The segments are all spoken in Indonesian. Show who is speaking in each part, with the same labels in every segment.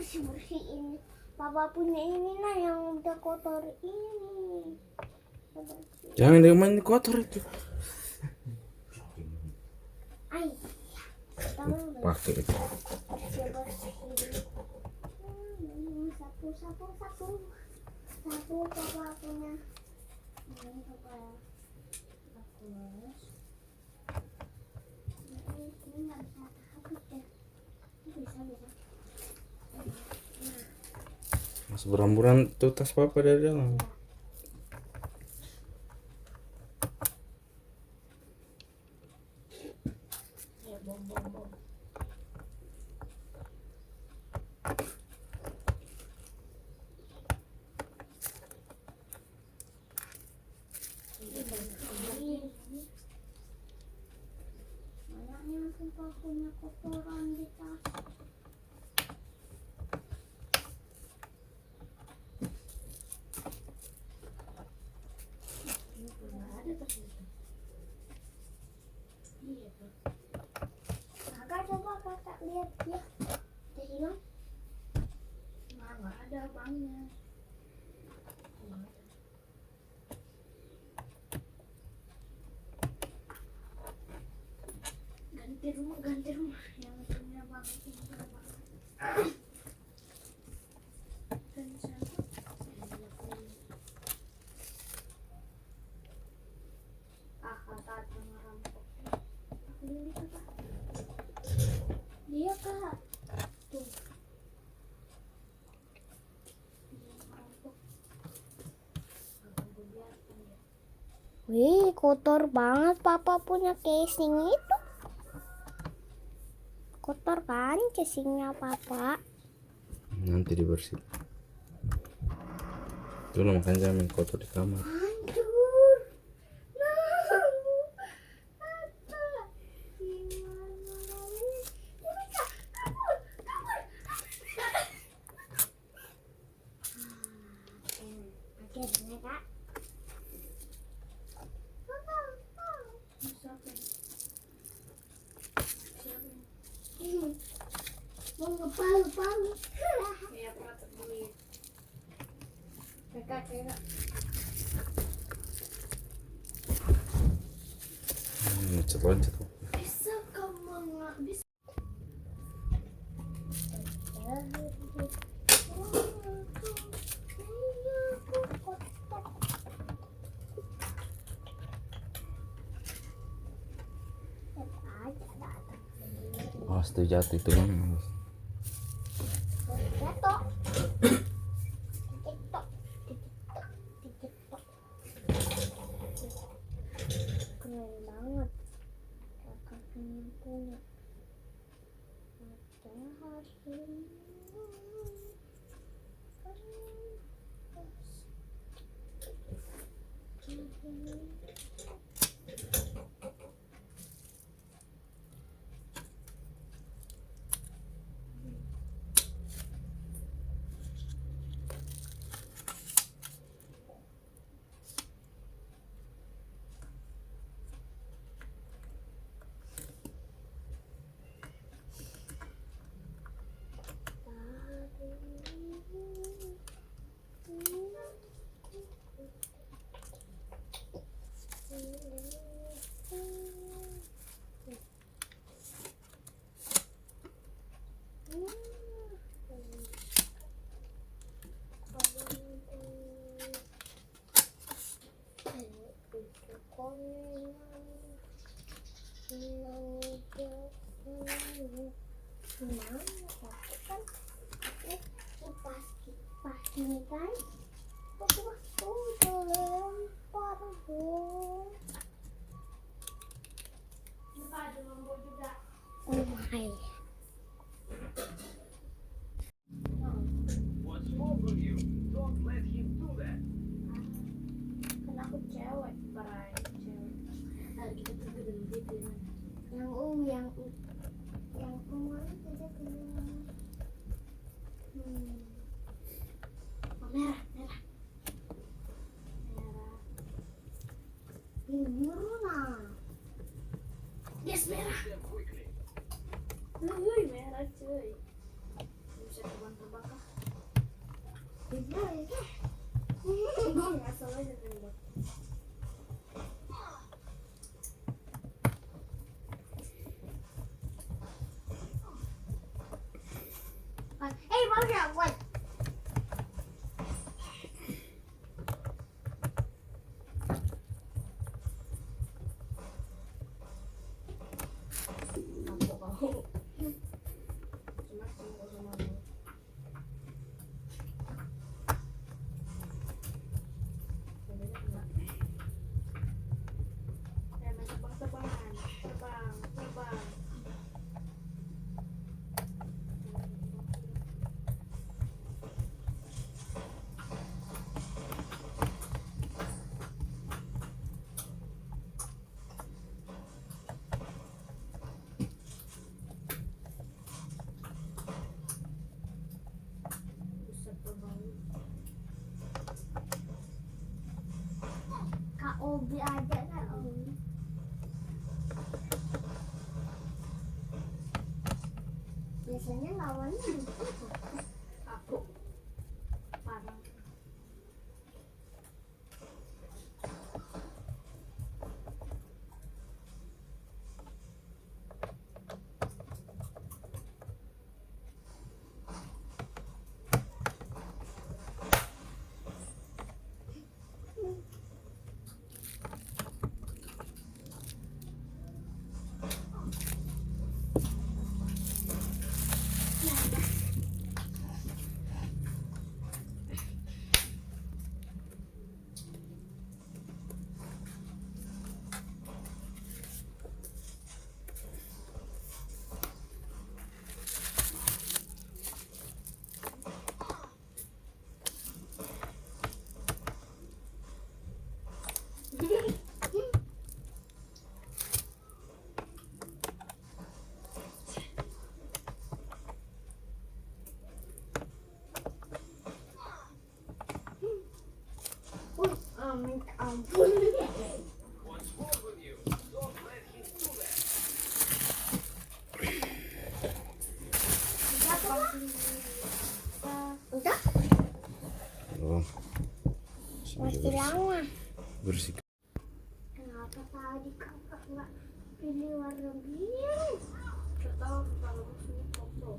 Speaker 1: bersihin papa punya ini nah yang udah kotor ini.
Speaker 2: Jangan dia main kotor itu.
Speaker 1: Ay,
Speaker 2: Pakai itu.
Speaker 1: Sapu papa punya. Ini papa bagus. Ini nggak bisa habis deh. Bisa.
Speaker 2: Mas beramburan tuh tas papa dari dalam.
Speaker 1: Ya bom. Mananya sumpah punya kotoran di tas. Kakak coba kakak lihat ya. Udah hilang? Nggak ada banyak. Ganti rumah yang punya banget ini punya banget. Dan siapa? Kakak ngerampok. Aku lihat kakak. Dia kak. Tuh. Dia ngerampok. Aku biarkan dia. Wih, kotor banget papa punya casing itu. Kotor kan casingnya papa.
Speaker 2: Nanti dibersih. Itu lo makan jangan main kotor di kamar.
Speaker 1: Hancur. Akhirnya kak. Mau ngepalu-palu. Ya, perut dulu. Kakak.
Speaker 2: Loncat.
Speaker 1: Bisa kamu nggak bisa?
Speaker 2: Awas tuh jatuh itu kan.
Speaker 1: Jatuh. Diketok. Keren banget. Kakak punya. Ada hasilnya. Kipas ini kan waktu dilempar dong. Ada lombok juga. Oh my. Kan aku cewek, perai cewek. Kita pergi gitu ya. Yang kemarin saja kena. Merah. Biru nah. Yes, merah.
Speaker 3: bisa terbang-terbang kah?
Speaker 1: Bisa ya.
Speaker 3: Asal aja tembak.
Speaker 1: Bagus ya, buat.
Speaker 3: Aku kau. Cuma tunggu sama lu. Sebenarnya enggak. Main terbang-terbangan. Terbang, terbang. Bisa terbang.
Speaker 1: Kak Obi aja Kak Obi. Biasanya lawannya gitu.
Speaker 3: Aku. Parang.
Speaker 1: Minta ampun. Udah?
Speaker 2: Oh,
Speaker 1: Masih lama.
Speaker 2: bersih.
Speaker 1: Kenapa tadi kakak nggak pilih warna biru?
Speaker 3: Gak tahu kalau sini foto.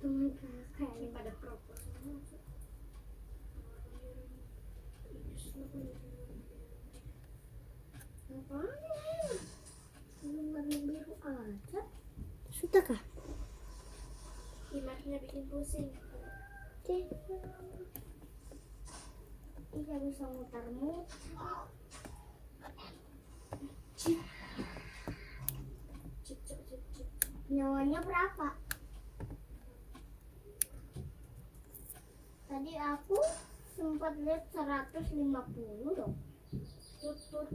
Speaker 1: Itu kakak
Speaker 3: Ini pada propos semua.
Speaker 1: ngapain? Belum warna biru aja. Sudah kah?
Speaker 3: Imatnya bikin pusing.
Speaker 1: Iya bisa muter-muter.
Speaker 3: Cip, cip, cip, cip.
Speaker 1: Nyawanya berapa? Tadi aku sempat lihat 150 dong.
Speaker 3: Tut.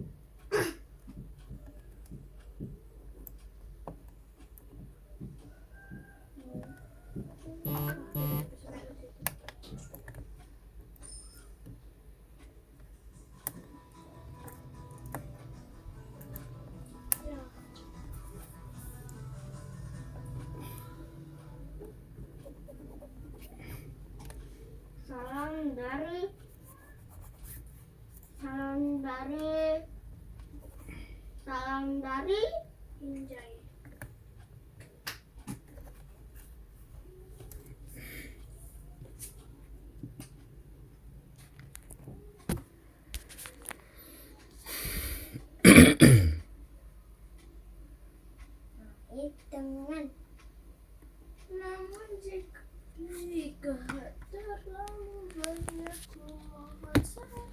Speaker 1: Salam dari
Speaker 3: Injay.
Speaker 1: dengan
Speaker 3: Namun jika terlalu banyak kumohon sayang.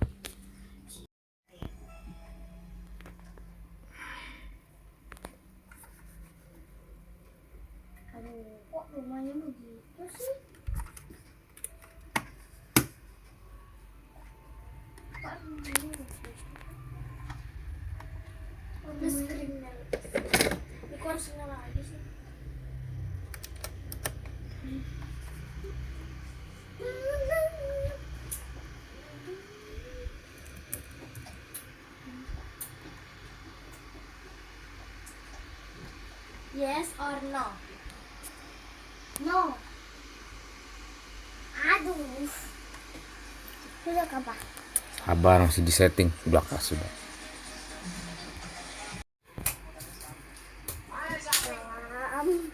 Speaker 1: aduh kok rumahnya begitu sih? Kok rumahnya begitu?
Speaker 3: Udah screennya. Ini kok harus nyala lagi sih? Yes or no?
Speaker 1: No. Aduh. Sudah apa?
Speaker 2: Sabar, masih di setting belakang sudah.
Speaker 1: Um,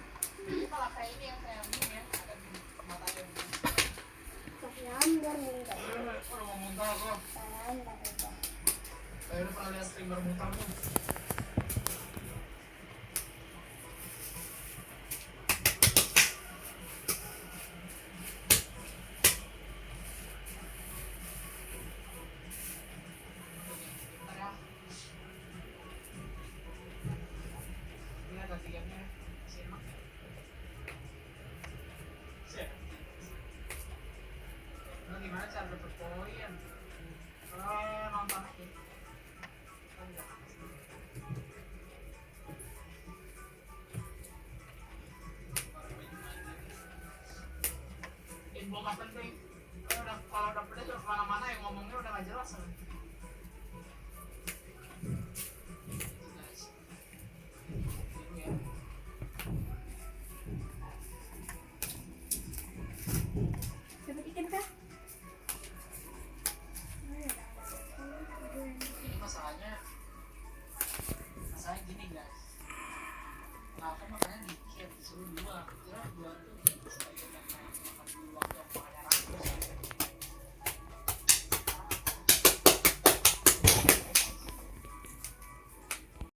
Speaker 3: Gimana cara dapat poin? Nonton aja. Info nggak penting. Kalau udah pedes udah kemana-mana yang ngomongnya udah nggak jelas.
Speaker 1: dapat ikan kah?
Speaker 3: Ini masalahnya gini guys. Nah, aku makanya dikit disuruh dua. Kira dua tuh